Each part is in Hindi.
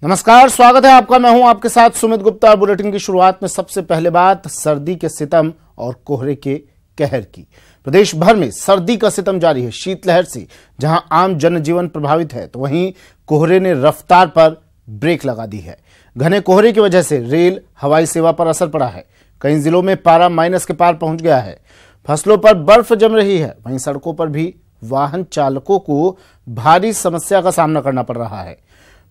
नमस्कार, स्वागत है आपका। मैं हूं आपके साथ सुमित गुप्ता। बुलेटिन की शुरुआत में सबसे पहले बात सर्दी के सितम और कोहरे के कहर की। प्रदेश भर में सर्दी का सितम जारी है। शीतलहर से जहां आम जनजीवन प्रभावित है, तो वहीं कोहरे ने रफ्तार पर ब्रेक लगा दी है। घने कोहरे की वजह से रेल, हवाई सेवा पर असर पड़ा है। कई जिलों में पारा माइनस के पार पहुंच गया है। फसलों पर बर्फ जम रही है। वहीं सड़कों पर भी वाहन चालकों को भारी समस्या का सामना करना पड़ रहा है।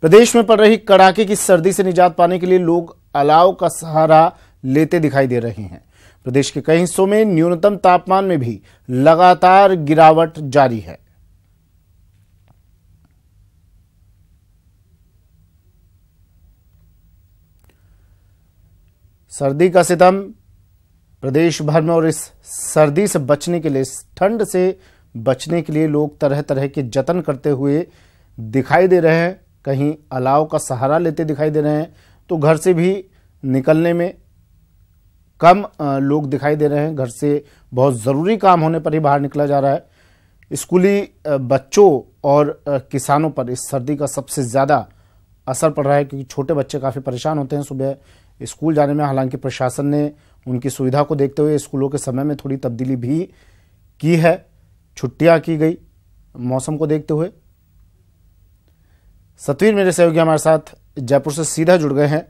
प्रदेश में पड़ रही कड़ाके की सर्दी से निजात पाने के लिए लोग अलाव का सहारा लेते दिखाई दे रहे हैं। प्रदेश के कई हिस्सों में न्यूनतम तापमान में भी लगातार गिरावट जारी है। सर्दी का सितम प्रदेश भर में, और इस सर्दी से बचने के लिए, इस ठंड से बचने के लिए लोग तरह तरह के जतन करते हुए दिखाई दे रहे हैं। कहीं अलाव का सहारा लेते दिखाई दे रहे हैं, तो घर से भी निकलने में कम लोग दिखाई दे रहे हैं। घर से बहुत ज़रूरी काम होने पर ही बाहर निकला जा रहा है। स्कूली बच्चों और किसानों पर इस सर्दी का सबसे ज़्यादा असर पड़ रहा है, क्योंकि छोटे बच्चे काफ़ी परेशान होते हैं सुबह स्कूल जाने में। हालांकि प्रशासन ने उनकी सुविधा को देखते हुए स्कूलों के समय में थोड़ी तब्दीली भी की है। छुट्टियां की गई मौसम को देखते हुए। सतवीर मेरे सहयोगी हमारे साथ जयपुर से सीधा जुड़ गए हैं।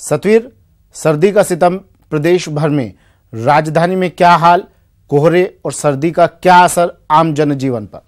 सतवीर, सर्दी का सितम प्रदेश भर में, राजधानी में क्या हाल, कोहरे और सर्दी का क्या असर आम जनजीवन पर?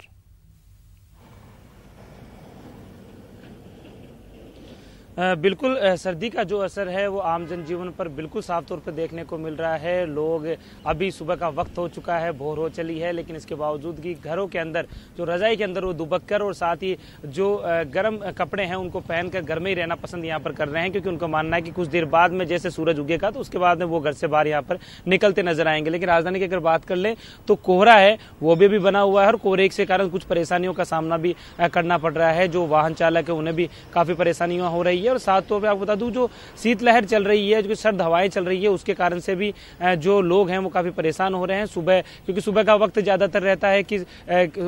बिल्कुल, सर्दी का जो असर है वो आम जनजीवन पर बिल्कुल साफ तौर पर देखने को मिल रहा है। लोग, अभी सुबह का वक्त हो चुका है, भोर हो चली है, लेकिन इसके बावजूद कि घरों के अंदर, जो रजाई के अंदर, वो दुबक कर और साथ ही जो गर्म कपड़े हैं उनको पहनकर घर में ही रहना पसंद यहाँ पर कर रहे हैं, क्योंकि उनका मानना है कि कुछ देर बाद में जैसे सूरज उगेगा तो उसके बाद में वो घर से बाहर यहाँ पर निकलते नजर आएंगे। लेकिन राजधानी की अगर बात कर ले तो कोहरा है वो भी बना हुआ है, और कोहरे के कारण कुछ परेशानियों का सामना भी करना पड़ रहा है। जो वाहन चालक है उन्हें भी काफी परेशानियां हो रही है। और साथ तौर पे आपको बता दूं, जो शीतलहर चल रही है, जो सर्द हवाएं चल रही है, उसके कारण से भी जो लोग हैं वो काफी परेशान हो रहे हैं। सुबह, क्योंकि सुबह का वक्त ज्यादातर रहता है कि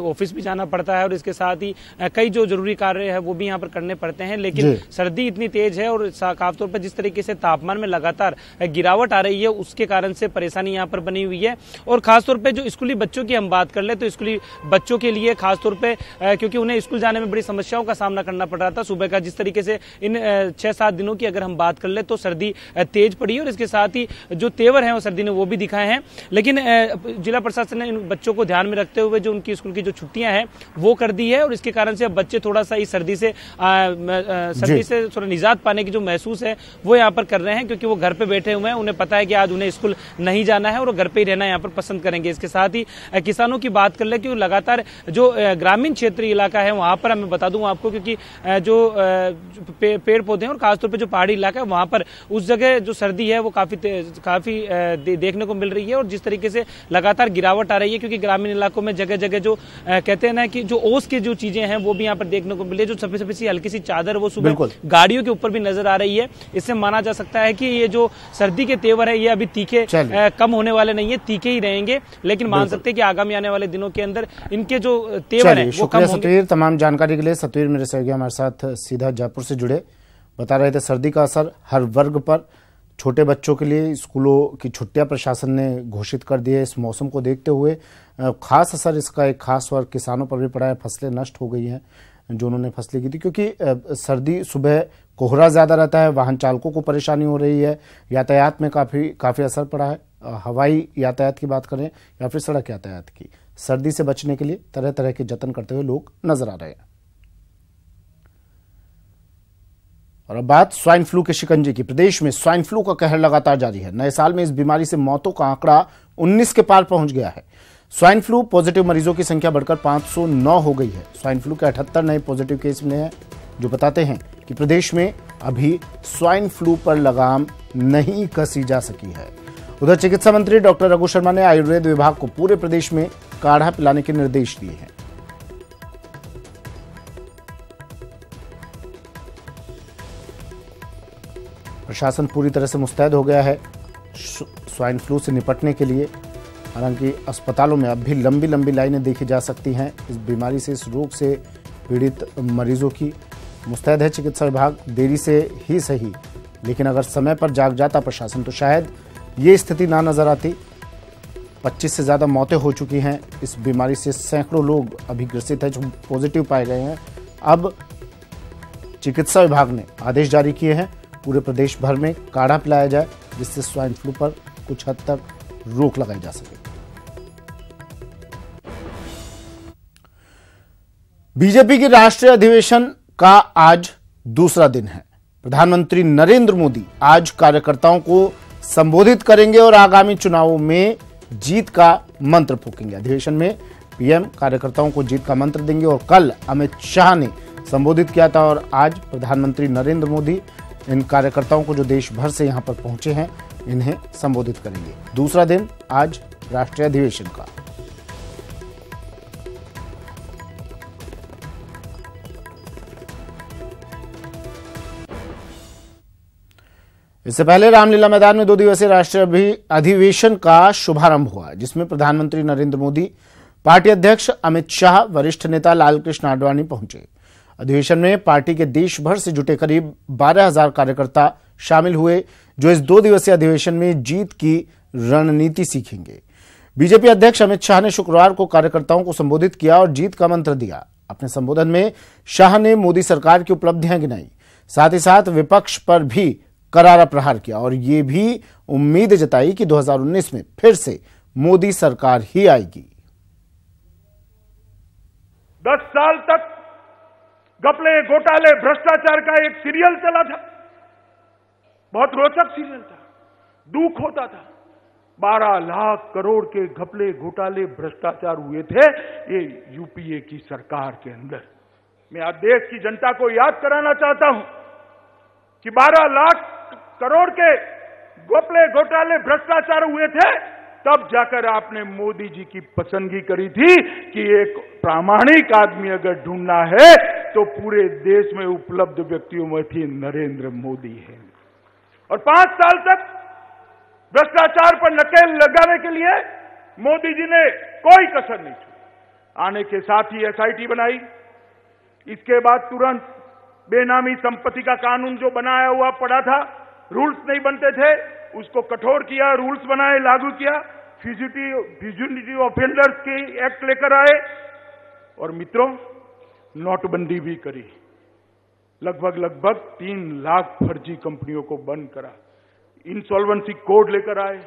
ऑफिस भी जाना पड़ता है, और इसके साथ ही कई जो जरूरी कार्य है वो भी यहाँ पर करने पड़ते हैं। लेकिन सर्दी इतनी तेज है और खास तौर पर जिस तरीके से तापमान में लगातार गिरावट आ रही है, उसके कारण से परेशानी यहाँ पर बनी हुई है। और खासतौर पर जो स्कूली बच्चों की हम बात कर ले तो स्कूली बच्चों के लिए खासतौर पर, क्योंकि उन्हें स्कूल जाने में बड़ी समस्याओं का सामना करना पड़ रहा था सुबह का। जिस तरीके से इन 6-7 दिनों की अगर हम बात कर ले तो सर्दी तेज पड़ी, और इसके साथ ही जो तेवर हैं वो सर्दी ने वो भी दिखाए हैं। लेकिन जिला प्रशासन ने इन बच्चों को ध्यान में रखते हुए जो उनकी स्कूल की जो छुट्टियां हैं वो कर दी है, और इसके कारण से अब बच्चे थोड़ा सा इस सर्दी से थोड़ा निजात पाने की जो महसूस है वो यहाँ पर कर रहे हैं, क्योंकि वो घर पे बैठे हुए हैं। उन्हें पता है कि आज उन्हें स्कूल नहीं जाना है और वो घर पे ही रहना यहाँ पर पसंद करेंगे। इसके साथ ही किसानों की बात कर ले, क्योंकि लगातार जो ग्रामीण क्षेत्रीय इलाका है वहां पर, मैं बता दूं आपको, क्योंकि जो पेड़ पौधे हैं और खासतौर पर जो पहाड़ी इलाका है वहां पर उस जगह जो सर्दी है वो काफी देखने को मिल रही है। और जिस तरीके से लगातार गिरावट आ रही है, क्योंकि ग्रामीण इलाकों में जगह जगह जो कहते हैं ना कि जो ओस की जो चीजें हैं वो भी यहाँ पर देखने को मिली है। जो सफेद सी हल्की सी चादर वो सुबह गाड़ियों के ऊपर भी नजर आ रही है। इससे माना जा सकता है कि ये जो सर्दी के तेवर है ये अभी तीखे कम होने वाले नहीं है, तीखे ही रहेंगे। लेकिन मान सकते हैं कि आगामी आने वाले दिनों के अंदर इनके जो तेवर है वो कम होंगे। तमाम जानकारी के लिए सतवीर मेरे सहयोगी हमारे साथ सीधा जयपुर से जुड़े, बता रहे थे सर्दी का असर हर वर्ग पर। छोटे बच्चों के लिए स्कूलों की छुट्टियां प्रशासन ने घोषित कर दी है। इस मौसम को देखते हुए खास असर इसका एक खास वर्ग किसानों पर भी पड़ा है। फसलें नष्ट हो गई हैं जो उन्होंने फसलें की थी, क्योंकि सर्दी सुबह कोहरा ज़्यादा रहता है। वाहन चालकों को परेशानी हो रही है। यातायात में काफ़ी असर पड़ा है। हवाई यातायात की बात करें या फिर सड़क यातायात की, सर्दी से बचने के लिए तरह तरह के जतन करते हुए लोग नजर आ रहे हैं। और अब बात स्वाइन फ्लू के शिकंजे की। प्रदेश में स्वाइन फ्लू का कहर लगातार जारी है। नए साल में इस बीमारी से मौतों का आंकड़ा 19 के पार पहुंच गया है। स्वाइन फ्लू पॉजिटिव मरीजों की संख्या बढ़कर 509 हो गई है। स्वाइन फ्लू के 78 नए पॉजिटिव केस मिले हैं, जो बताते हैं कि प्रदेश में अभी स्वाइन फ्लू पर लगाम नहीं कसी जा सकी है। उधर चिकित्सा मंत्री डॉक्टर रघु शर्मा ने आयुर्वेद विभाग को पूरे प्रदेश में काढ़ा पिलाने के निर्देश दिए हैं। प्रशासन पूरी तरह से मुस्तैद हो गया है स्वाइन फ्लू से निपटने के लिए। हालांकि अस्पतालों में अब भी लंबी लंबी लाइनें देखी जा सकती हैं इस बीमारी से, इस रोग से पीड़ित मरीजों की। मुस्तैद है चिकित्सा विभाग, देरी से ही सही, लेकिन अगर समय पर जाग जाता प्रशासन तो शायद ये स्थिति ना नजर आती। 25 से ज्यादा मौतें हो चुकी हैं। इस बीमारी से सैकड़ों लोग अभी ग्रसित हैं जो पॉजिटिव पाए गए हैं। अब चिकित्सा विभाग ने आदेश जारी किए हैं, पूरे प्रदेश भर में काढ़ा पिलाया जाए जिससे स्वाइन फ्लू पर कुछ हद तक रोक लगाई जा सके। बीजेपी की राष्ट्रीय अधिवेशन का आज दूसरा दिन है। प्रधानमंत्री नरेंद्र मोदी आज कार्यकर्ताओं को संबोधित करेंगे और आगामी चुनावों में जीत का मंत्र फूकेंगे। अधिवेशन में पीएम कार्यकर्ताओं को जीत का मंत्र देंगे और कल अमित शाह ने संबोधित किया था और आज प्रधानमंत्री नरेंद्र मोदी इन कार्यकर्ताओं को जो देश भर से यहां पर पहुंचे हैं इन्हें संबोधित करेंगे। दूसरा दिन आज राष्ट्रीय अधिवेशन का। इससे पहले रामलीला मैदान में 2 दिवसीय राष्ट्रीय अधिवेशन का शुभारंभ हुआ, जिसमें प्रधानमंत्री नरेंद्र मोदी, पार्टी अध्यक्ष अमित शाह, वरिष्ठ नेता लालकृष्ण आडवाणी पहुंचे। अधिवेशन में पार्टी के देश भर से जुटे करीब 12,000 कार्यकर्ता शामिल हुए, जो इस 2 दिवसीय अधिवेशन में जीत की रणनीति सीखेंगे। बीजेपी अध्यक्ष अमित शाह ने शुक्रवार को कार्यकर्ताओं को संबोधित किया और जीत का मंत्र दिया। अपने संबोधन में शाह ने मोदी सरकार की उपलब्धियां गिनाई, साथ ही साथ विपक्ष पर भी करारा प्रहार किया और ये भी उम्मीद जताई कि 2019 में फिर से मोदी सरकार ही आएगी। 10 साल तक घपले, घोटाले, भ्रष्टाचार का एक सीरियल चला था, बहुत रोचक सीरियल था, दुख होता था। 12 लाख करोड़ के घपले, घोटाले, भ्रष्टाचार हुए थे ये यूपीए की सरकार के अंदर। मैं आज देश की जनता को याद कराना चाहता हूं कि 12 लाख करोड़ के घपले, घोटाले, भ्रष्टाचार हुए थे, तब जाकर आपने मोदी जी की पसंदगी करी थी कि एक प्रामाणिक आदमी अगर ढूंढना है तो पूरे देश में उपलब्ध व्यक्तियों में थी नरेंद्र मोदी है। और 5 साल तक भ्रष्टाचार पर नकेल लगाने के लिए मोदी जी ने कोई कसर नहीं छोड़ी। आने के साथ ही एसआईटी बनाई, इसके बाद तुरंत बेनामी संपत्ति का कानून जो बनाया हुआ पड़ा था, रूल्स नहीं बनते थे, उसको कठोर किया, रूल्स बनाए, लागू किया, फ्यूजिटिव ऑफेंडर्स की एक्ट लेकर आए और मित्रों नोटबंदी भी करी। लगभग 3 लाख फर्जी कंपनियों को बंद करा, इंसॉल्वेंसी कोड लेकर आए,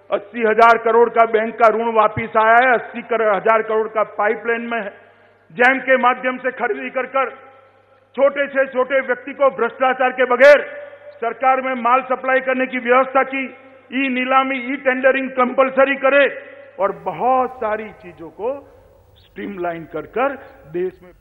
80,000 करोड़ का बैंक का ऋण वापिस आया है, 80,000 करोड़ का पाइपलाइन में है। जैम के माध्यम से खरीदी कर छोटे से छोटे व्यक्ति को भ्रष्टाचार के बगैर सरकार में माल सप्लाई करने की व्यवस्था की, ई नीलामी, ई टेंडरिंग कंपलसरी करे और बहुत सारी चीजों को स्ट्रीमलाइन कर देश में।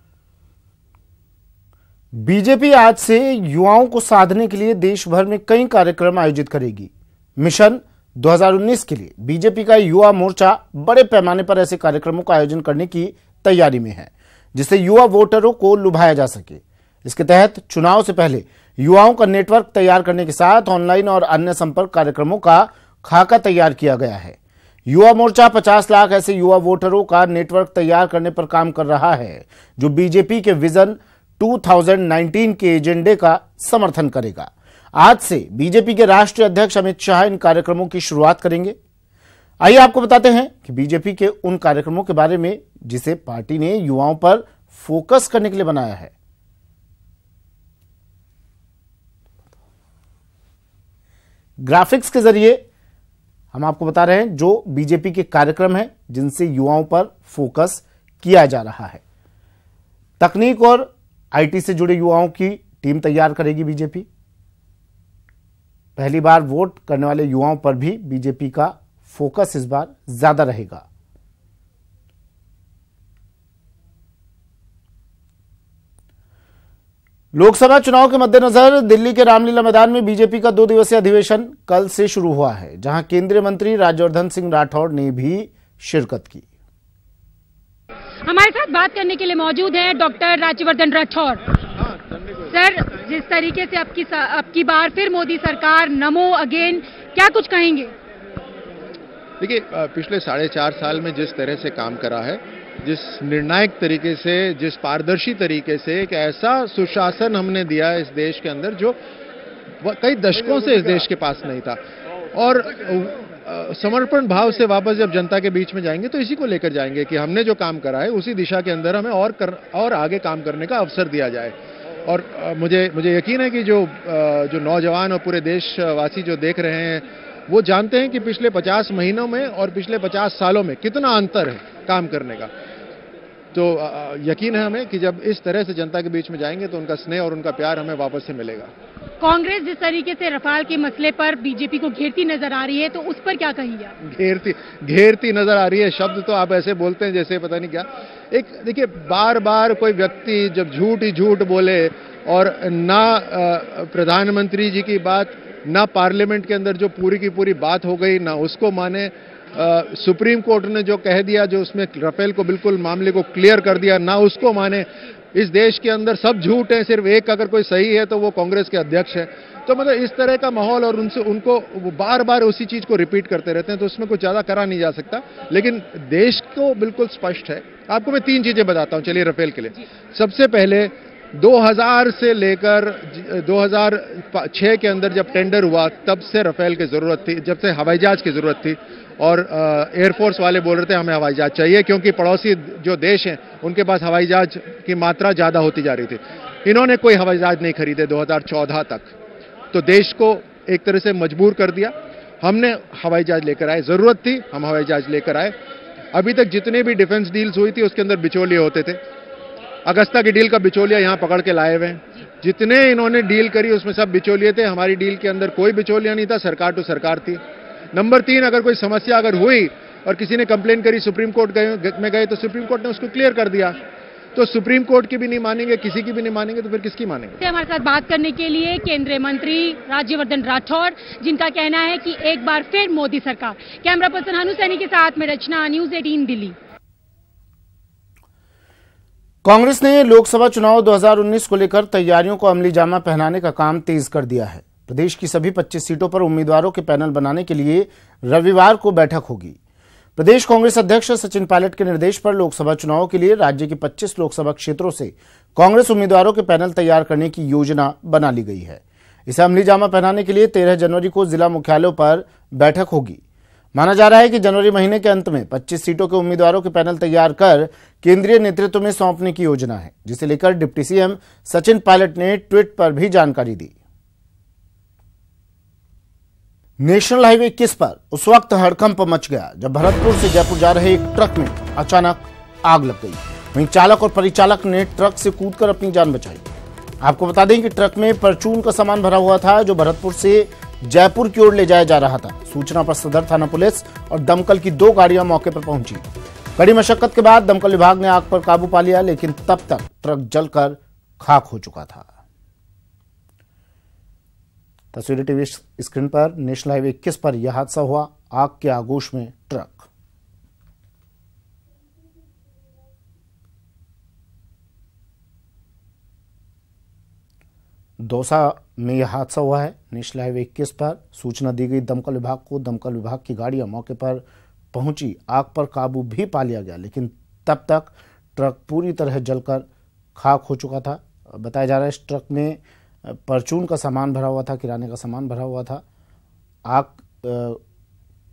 बीजेपी आज से युवाओं को साधने के लिए देश भर में कई कार्यक्रम आयोजित करेगी। मिशन 2019 के लिए बीजेपी का युवा मोर्चा बड़े पैमाने पर ऐसे कार्यक्रमों का आयोजन करने की तैयारी में है, जिससे युवा वोटरों को लुभाया जा सके। इसके तहत चुनाव से पहले युवाओं का नेटवर्क तैयार करने के साथ ऑनलाइन और अन्य संपर्क कार्यक्रमों का खाका तैयार किया गया है। युवा मोर्चा 50 लाख ऐसे युवा वोटरों का नेटवर्क तैयार करने पर काम कर रहा है, जो बीजेपी के विजन 2019 के एजेंडे का समर्थन करेगा। आज से बीजेपी के राष्ट्रीय अध्यक्ष अमित शाह इन कार्यक्रमों की शुरुआत करेंगे। आइए आपको बताते हैं कि बीजेपी के उन कार्यक्रमों के बारे में जिसे पार्टी ने युवाओं पर फोकस करने के लिए बनाया है। ग्राफिक्स के जरिए हम आपको बता रहे हैं जो बीजेपी के कार्यक्रम हैं जिनसे युवाओं पर फोकस किया जा रहा है। तकनीक और आईटी से जुड़े युवाओं की टीम तैयार करेगी बीजेपी। पहली बार वोट करने वाले युवाओं पर भी बीजेपी का फोकस इस बार ज्यादा रहेगा। लोकसभा चुनाव के मद्देनजर दिल्ली के रामलीला मैदान में बीजेपी का 2 दिवसीय अधिवेशन कल से शुरू हुआ है, जहां केंद्रीय मंत्री राज्यवर्धन सिंह राठौड़ ने भी शिरकत की। हमारे साथ बात करने के लिए मौजूद हैं डॉक्टर राज्यवर्धन राठौड़। सर, जिस तरीके से आपकी बार फिर मोदी सरकार, नमो अगेन, क्या कुछ कहेंगे? देखिए, पिछले 4.5 साल में जिस तरह से काम करा है जिस निर्णायक तरीके से, जिस पारदर्शी तरीके से एक ऐसा सुशासन हमने दिया है इस देश के अंदर जो कई दशकों से इस देश के पास नहीं था। और समर्पण भाव से वापस जब जनता के बीच में जाएंगे तो इसी को लेकर जाएंगे कि हमने जो काम करा है उसी दिशा के अंदर हमें और आगे काम करने का अवसर दिया जाए। और मुझे यकीन है कि जो नौजवान और पूरे देशवासी जो देख रहे हैं वो जानते हैं कि पिछले 50 महीनों में और पिछले 50 सालों में कितना अंतर है काम करने का। तो यकीन है हमें कि जब इस तरह से जनता के बीच में जाएंगे तो उनका स्नेह और उनका प्यार हमें वापस से मिलेगा। कांग्रेस जिस तरीके से रफाल के मसले पर बीजेपी को घेरती नजर आ रही है, तो उस पर क्या कहेंगे आप? घेरती नजर आ रही है, शब्द तो आप ऐसे बोलते हैं जैसे पता नहीं क्या। एक देखिए, बार बार कोई व्यक्ति जब झूठ ही झूठ बोले और ना प्रधानमंत्री जी की बात, ना पार्लियामेंट के अंदर जो पूरी की पूरी बात हो गई, ना उसको माने, सुप्रीम कोर्ट ने जो कह दिया, जो उसमें राफेल को बिल्कुल मामले को क्लियर कर दिया, ना उसको माने। इस देश के अंदर सब झूठ है, सिर्फ एक अगर कोई सही है तो वो कांग्रेस के अध्यक्ष है। तो मतलब इस तरह का माहौल, और उनको बार बार उसी चीज को रिपीट करते रहते हैं, तो उसमें कुछ ज्यादा करा नहीं जा सकता। लेकिन देश को बिल्कुल स्पष्ट है। आपको मैं 3 चीजें बताता हूं, चलिए राफेल के लिए। सबसे पहले 2000 से लेकर 2006 के अंदर जब टेंडर हुआ तब से राफेल की जरूरत थी, जब से हवाई जहाज की जरूरत थी। और एयरफोर्स वाले बोल रहे थे हमें हवाई जहाज चाहिए, क्योंकि पड़ोसी जो देश हैं उनके पास हवाई जहाज की मात्रा ज्यादा होती जा रही थी। इन्होंने कोई हवाई जहाज नहीं खरीदे 2014 तक, तो देश को एक तरह से मजबूर कर दिया। हमने हवाई जहाज लेकर आए, जरूरत थी, हम हवाई जहाज लेकर आए। अभी तक जितने भी डिफेंस डील्स हुई थी उसके अंदर बिचौलिए होते थे। अगस्ता की डील का बिचौलिया यहां पकड़ के लाए हुए हैं। जितने इन्होंने डील करी उसमें सब बिचौलिए थे। हमारी डील के अंदर कोई बिचौलिया नहीं था, सरकार टू सरकार थी। नंबर 3, अगर कोई समस्या अगर हुई और किसी ने कंप्लेन करी, सुप्रीम कोर्ट में गए तो सुप्रीम कोर्ट ने उसको क्लियर कर दिया। तो सुप्रीम कोर्ट की भी नहीं मानेंगे, किसी की भी नहीं मानेंगे, तो फिर किसकी मानेंगे? हमारे साथ बात करने के लिए केंद्रीय मंत्री राज्यवर्धन राठौर, जिनका कहना है कि एक बार फिर मोदी सरकार। कैमरा पर्सन हनु सैनी के साथ में रचना, न्यूज़ 18 दिल्ली। कांग्रेस ने लोकसभा चुनाव 2019 को लेकर तैयारियों को अमली जामा पहनाने का काम तेज कर दिया है। प्रदेश की सभी 25 सीटों पर उम्मीदवारों के पैनल बनाने के लिए रविवार को बैठक होगी। प्रदेश कांग्रेस अध्यक्ष सचिन पायलट के निर्देश पर लोकसभा चुनाव के लिए राज्य के 25 लोकसभा क्षेत्रों से कांग्रेस उम्मीदवारों के पैनल तैयार करने की योजना बना ली गई है। इसे अमली जामा पहनाने के लिए 13 जनवरी को जिला मुख्यालयों पर बैठक होगी। माना जा रहा है कि जनवरी महीने के अंत में 25 सीटों के उम्मीदवारों के पैनल तैयार कर केंद्रीय नेतृत्व में सौंपने की योजना है, जिसे लेकर डिप्टी सीएम सचिन पायलट ने ट्वीट पर भी जानकारी दी। नेशनल हाईवे 21 पर उस वक्त हड़कंप मच गया जब भरतपुर से जयपुर जा रहे एक ट्रक में अचानक आग लग गई। वहीं चालक और परिचालक ने ट्रक से कूदकर अपनी जान बचाई। आपको बता दें कि ट्रक में परचून का सामान भरा हुआ था, जो भरतपुर से जयपुर की ओर ले जाया जा रहा था। सूचना पर सदर थाना पुलिस और दमकल की 2 गाड़ियां मौके पर पहुंची। कड़ी मशक्कत के बाद दमकल विभाग ने आग पर काबू पा लिया, लेकिन तब तक ट्रक जलकर खाक हो चुका था। तस्वीरें टीवी स्क्रीन पर। नेशनल हाईवे 21 पर यह हादसा हुआ। आग के आगोश में ट्रक। दौसा में यह हादसा हुआ है। नेशनल हाईवे 21 पर सूचना दी गई दमकल विभाग को। दमकल विभाग की गाड़ियां मौके पर पहुंची। आग पर काबू भी पा लिया गया, लेकिन तब तक ट्रक पूरी तरह जलकर खाक हो चुका था। बताया जा रहा है इस ट्रक में परचून का सामान भरा हुआ था, किराने का सामान भरा हुआ था। आग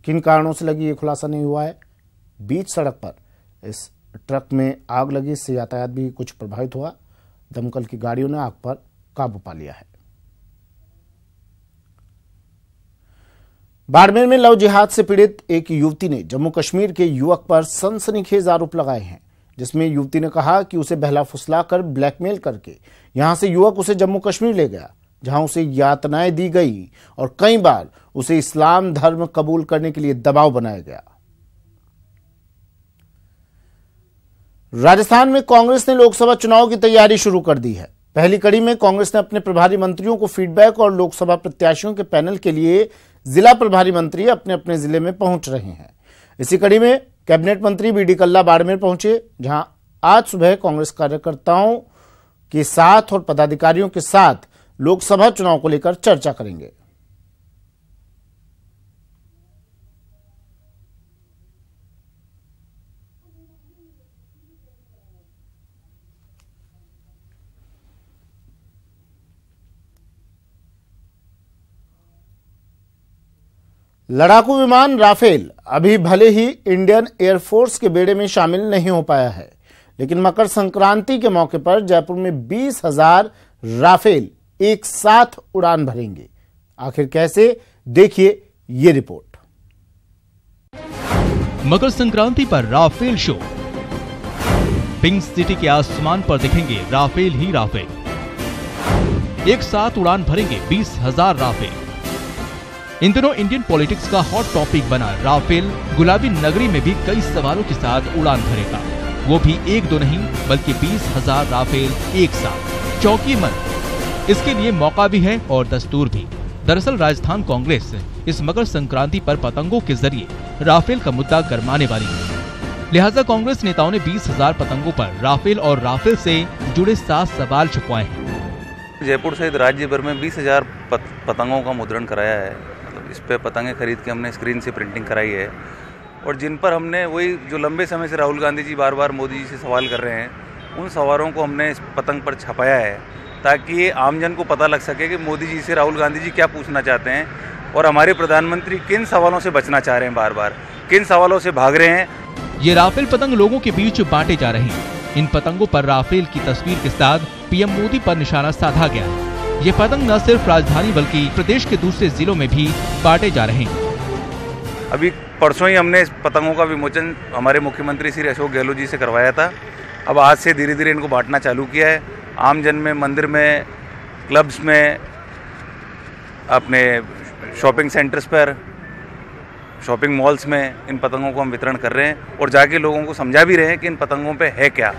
किन कारणों से लगी ये खुलासा नहीं हुआ है। बीच सड़क पर इस ट्रक में आग लगी, इससे यातायात भी कुछ प्रभावित हुआ। दमकल की गाड़ियों ने आग पर काबू पा लिया है। बाड़मेर में लव जिहाद से पीड़ित एक युवती ने जम्मू कश्मीर के युवक पर सनसनीखेज आरोप लगाए हैं, जिसमें युवती ने कहा कि उसे बहला फुसलाकर ब्लैकमेल करके यहां से युवक उसे जम्मू कश्मीर ले गया, जहां उसे यातनाएं दी गई और कई बार उसे इस्लाम धर्म कबूल करने के लिए दबाव बनाया गया। राजस्थान में कांग्रेस ने लोकसभा चुनाव की तैयारी शुरू कर दी है। पहली कड़ी में कांग्रेस ने अपने प्रभारी मंत्रियों को फीडबैक और लोकसभा प्रत्याशियों के पैनल के लिए जिला प्रभारी मंत्री अपने अपने जिले में पहुंच रहे हैं। इसी कड़ी में कैबिनेट मंत्री बीडी कल्ला बाड़मेर पहुंचे, जहां आज सुबह कांग्रेस कार्यकर्ताओं के साथ और पदाधिकारियों के साथ लोकसभा चुनाव को लेकर चर्चा करेंगे। लड़ाकू विमान राफेल अभी भले ही इंडियन एयरफोर्स के बेड़े में शामिल नहीं हो पाया है, लेकिन मकर संक्रांति के मौके पर जयपुर में 20,000 राफेल एक साथ उड़ान भरेंगे। आखिर कैसे, देखिए ये रिपोर्ट। मकर संक्रांति पर राफेल शो। पिंक सिटी के आसमान पर दिखेंगे राफेल ही राफेल। एक साथ उड़ान भरेंगे 20,000 राफेल। इन दिनों इंडियन पॉलिटिक्स का हॉट टॉपिक बना राफेल गुलाबी नगरी में भी कई सवालों के साथ उड़ान भरेगा, वो भी एक दो नहीं बल्कि 20,000 राफेल एक साथ। चौंकी मन, इसके लिए मौका भी है और दस्तूर भी। दरअसल राजस्थान कांग्रेस इस मकर संक्रांति पर पतंगों के जरिए राफेल का मुद्दा गरमाने वाली है, लिहाजा कांग्रेस नेताओं ने 20,000 पतंगों पर राफेल और राफेल से जुड़े 7 सवाल छुपवाए हैं। जयपुर सहित राज्य भर में 20,000 पतंगों का मुद्रण कराया है। मतलब इस पे पतंगे खरीद के हमने स्क्रीन से प्रिंटिंग कराई है, और जिन पर हमने वही जो लंबे समय से राहुल गांधी जी बार बार मोदी जी से सवाल कर रहे हैं, उन सवालों को हमने इस पतंग पर छपाया है ताकि ये आमजन को पता लग सके कि मोदी जी से राहुल गांधी जी क्या पूछना चाहते हैं और हमारे प्रधानमंत्री किन सवालों से बचना चाह रहे हैं, बार बार किन सवालों से भाग रहे हैं। ये राफेल पतंग लोगों के बीच बांटे जा रहे हैं। इन पतंगों पर राफेल की तस्वीर के साथ पीएम मोदी पर निशाना साधा गया है। ये पतंग न सिर्फ राजधानी बल्कि प्रदेश के दूसरे जिलों में भी बांटे जा रहे हैं। अभी परसों ही हमने इस पतंगों का विमोचन हमारे मुख्यमंत्री श्री अशोक गहलोत जी से करवाया था। अब आज से धीरे धीरे इनको बांटना चालू किया है। आमजन में, मंदिर में, क्लब्स में, अपने शॉपिंग सेंटर्स पर, शॉपिंग मॉल्स में इन पतंगों को हम वितरण कर रहे हैं और जाके लोगों को समझा भी रहे हैं कि इन पतंगों पे है क्या।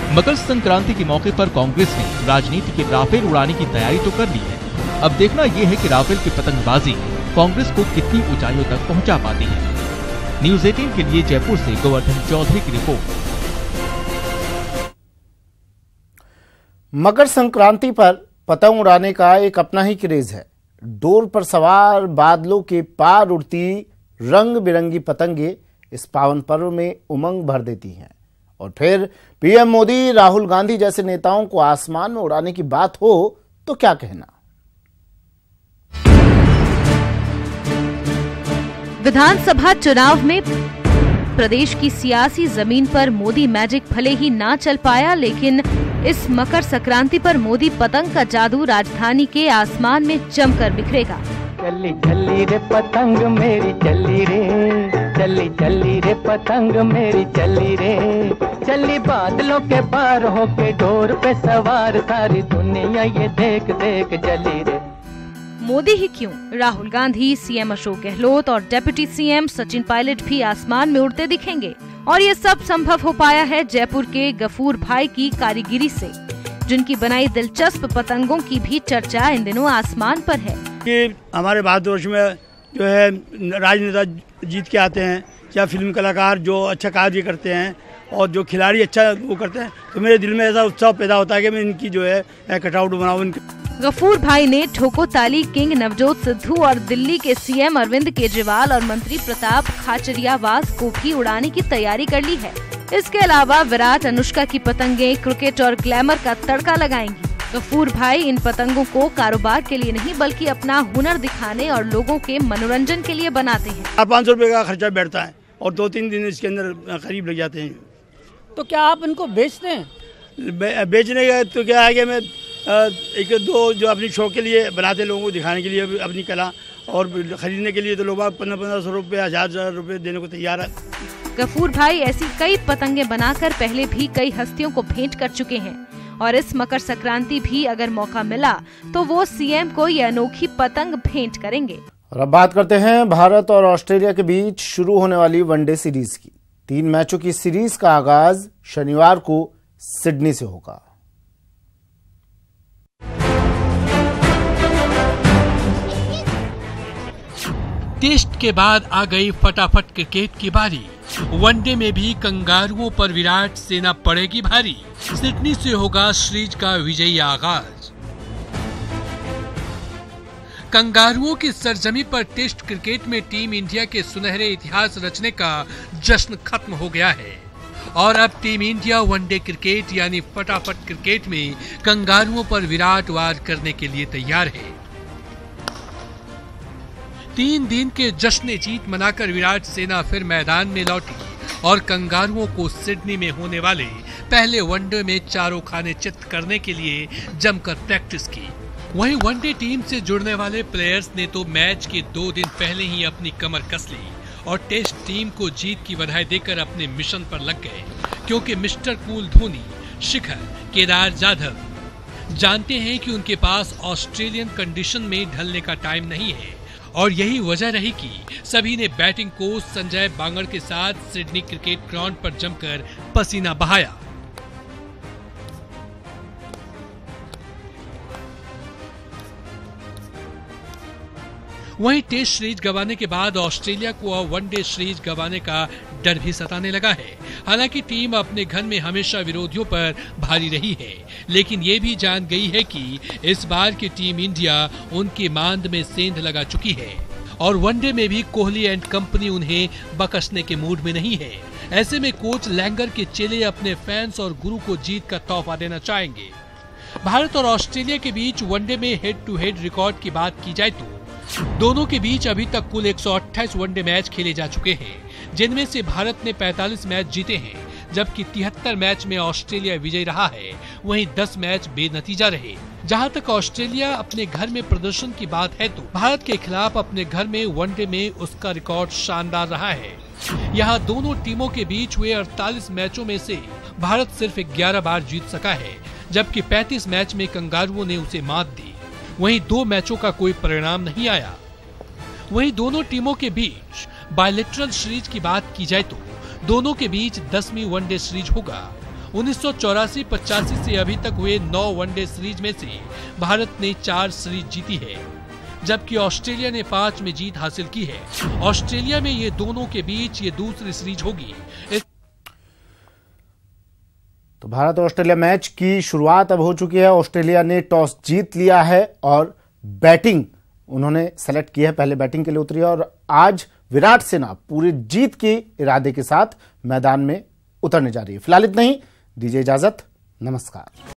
मकर संक्रांति के मौके पर कांग्रेस ने राजनीति के राफेल उड़ाने की तैयारी तो कर ली है। अब देखना यह है कि राफेल की पतंगबाजी कांग्रेस को कितनी ऊंचाइयों तक पहुंचा पाती है। न्यूज़ 18 के लिए जयपुर से गोवर्धन चौधरी की रिपोर्ट। मकर संक्रांति पर पतंग उड़ाने का एक अपना ही क्रेज है। डोर पर सवार बादलों के पार उड़ती रंग बिरंगी पतंगे इस पावन पर्व में उमंग भर देती हैं। और फिर पीएम मोदी, राहुल गांधी जैसे नेताओं को आसमान में उड़ाने की बात हो तो क्या कहना। विधानसभा चुनाव में प्रदेश की सियासी जमीन पर मोदी मैजिक भले ही ना चल पाया, लेकिन इस मकर संक्रांति पर मोदी पतंग का जादू राजधानी के आसमान में जमकर बिखरेगा। चली चली रे पतंग मेरी चली रे, चली चली रे पतंग मेरी चली रे, चली बादलों के पार होके डोर पे सवार, सारी दुनिया ये देख देख चली रे। मोदी ही क्यों, राहुल गांधी, सीएम अशोक गहलोत और डिप्टी सीएम सचिन पायलट भी आसमान में उड़ते दिखेंगे। और ये सब संभव हो पाया है जयपुर के गफूर भाई की कारीगिरी से, जिनकी बनाई दिलचस्प पतंगों की भी चर्चा इन दिनों आसमान पर है। कि हमारे भारतवर्ष में जो है राजनेता जीत के आते हैं या फिल्म कलाकार जो अच्छा कार्य करते हैं और जो खिलाड़ी अच्छा वो करते हैं, तो मेरे दिल में ऐसा उत्साह पैदा होता है कि मैं इनकी जो है कटआउट बनाऊं। गफूर भाई ने ठोको ताली किंग नवजोत सिद्धू और दिल्ली के सीएम अरविंद केजरीवाल और मंत्री प्रताप खाचरियावास को भी उड़ाने की तैयारी कर ली है। इसके अलावा विराट, अनुष्का की पतंगें क्रिकेट और ग्लैमर का तड़का लगाएंगी। गफूर भाई इन पतंगों को कारोबार के लिए नहीं बल्कि अपना हुनर दिखाने और लोगों के मनोरंजन के लिए बनाते हैं। 500 रुपए का खर्चा बैठता है और 2-3 दिन इसके अंदर करीब लग जाते हैं। तो क्या आप इनको बेचते हैं? बेचने का तो क्या है कि मैं एक दो जो अपनी शौक के लिए बनाते, लोगों को दिखाने के लिए अपनी कला, और खरीदने के लिए तो लोग 1500 रुपये, 1000 रुपये देने को तैयार है। गफूर भाई ऐसी कई पतंगे बनाकर पहले भी कई हस्तियों को भेंट कर चुके हैं और इस मकर संक्रांति भी अगर मौका मिला तो वो सीएम को ये अनोखी पतंग भेंट करेंगे। और अब बात करते हैं भारत और ऑस्ट्रेलिया के बीच शुरू होने वाली वनडे सीरीज की। 3 मैचों की सीरीज का आगाज शनिवार को सिडनी से होगा। टेस्ट के बाद आ गई फटाफट क्रिकेट की बारी। वनडे में भी कंगारुओं पर विराट सेना पड़ेगी भारी। सिडनी से होगा सीरीज का विजयी आगाज। कंगारुओं की सरजमी पर टेस्ट क्रिकेट में टीम इंडिया के सुनहरे इतिहास रचने का जश्न खत्म हो गया है और अब टीम इंडिया वनडे क्रिकेट यानी फटाफट क्रिकेट में कंगारुओं पर विराट वार करने के लिए तैयार है। 3 दिन के जश्न जीत मनाकर विराट सेना फिर मैदान में लौटी और कंगारुओं को सिडनी में होने वाले पहले वनडे में चारों खाने चित्त करने के लिए जमकर प्रैक्टिस की। वहीं वनडे टीम से जुड़ने वाले प्लेयर्स ने तो मैच के 2 दिन पहले ही अपनी कमर कस ली और टेस्ट टीम को जीत की बधाई देकर अपने मिशन पर लग गए, क्योंकि मिस्टर कूल धोनी, शिखर, केदार जाधव जानते हैं कि उनके पास ऑस्ट्रेलियन कंडीशन में ढलने का टाइम नहीं है और यही वजह रही कि सभी ने बैटिंग कोच संजय बांगड़ के साथ सिडनी क्रिकेट ग्राउंड पर जमकर पसीना बहाया। वहीं टेस्ट सीरीज गंवाने के बाद ऑस्ट्रेलिया को अब वनडे सीरीज गंवाने का डर भी सताने लगा है। हालांकि टीम अपने घर में हमेशा विरोधियों पर भारी रही है, लेकिन ये भी जान गई है कि इस बार की टीम इंडिया उनकी मांद में सेंध लगा चुकी है और वनडे में भी कोहली एंड कंपनी उन्हें बकसने के मूड में नहीं है। ऐसे में कोच लैंगर के चेले अपने फैंस और गुरु को जीत का तोहफा देना चाहेंगे। भारत और ऑस्ट्रेलिया के बीच वनडे में हेड टू हेड रिकॉर्ड की बात की जाए तो दोनों के बीच अभी तक कुल 128 वनडे मैच खेले जा चुके हैं, जिनमें से भारत ने 45 मैच जीते हैं, जबकि 73 मैच में ऑस्ट्रेलिया विजयी रहा है। वहीं 10 मैच बेनतीजा रहे। जहां तक ऑस्ट्रेलिया अपने घर में प्रदर्शन की बात है तो भारत के खिलाफ अपने घर में वनडे में उसका रिकॉर्ड शानदार रहा है। यहाँ दोनों टीमों के बीच हुए 48 मैचों में से भारत सिर्फ 11 बार जीत सका है, जबकि 35 मैच में कंगारुओं ने उसे मात दी। वहीं 2 मैचों का कोई परिणाम नहीं आया। वहीं दोनों टीमों के बीच बायलैटरल सीरीज की बात की जाए तो दोनों के बीच 10वीं वनडे सीरीज होगा। 1984-85 से अभी तक हुए 9 वनडे सीरीज में से भारत ने 4 सीरीज जीती है, जबकि ऑस्ट्रेलिया ने 5 में जीत हासिल की है। ऑस्ट्रेलिया में ये दोनों के बीच ये दूसरी सीरीज होगी। तो भारत और ऑस्ट्रेलिया मैच की शुरुआत अब हो चुकी है। ऑस्ट्रेलिया ने टॉस जीत लिया है और बैटिंग उन्होंने सेलेक्ट की है, पहले बैटिंग के लिए उतरी है और आज विराट सेना पूरी जीत के इरादे के साथ मैदान में उतरने जा रही है। फिलहाल इतना ही, दीजिए इजाजत, नमस्कार।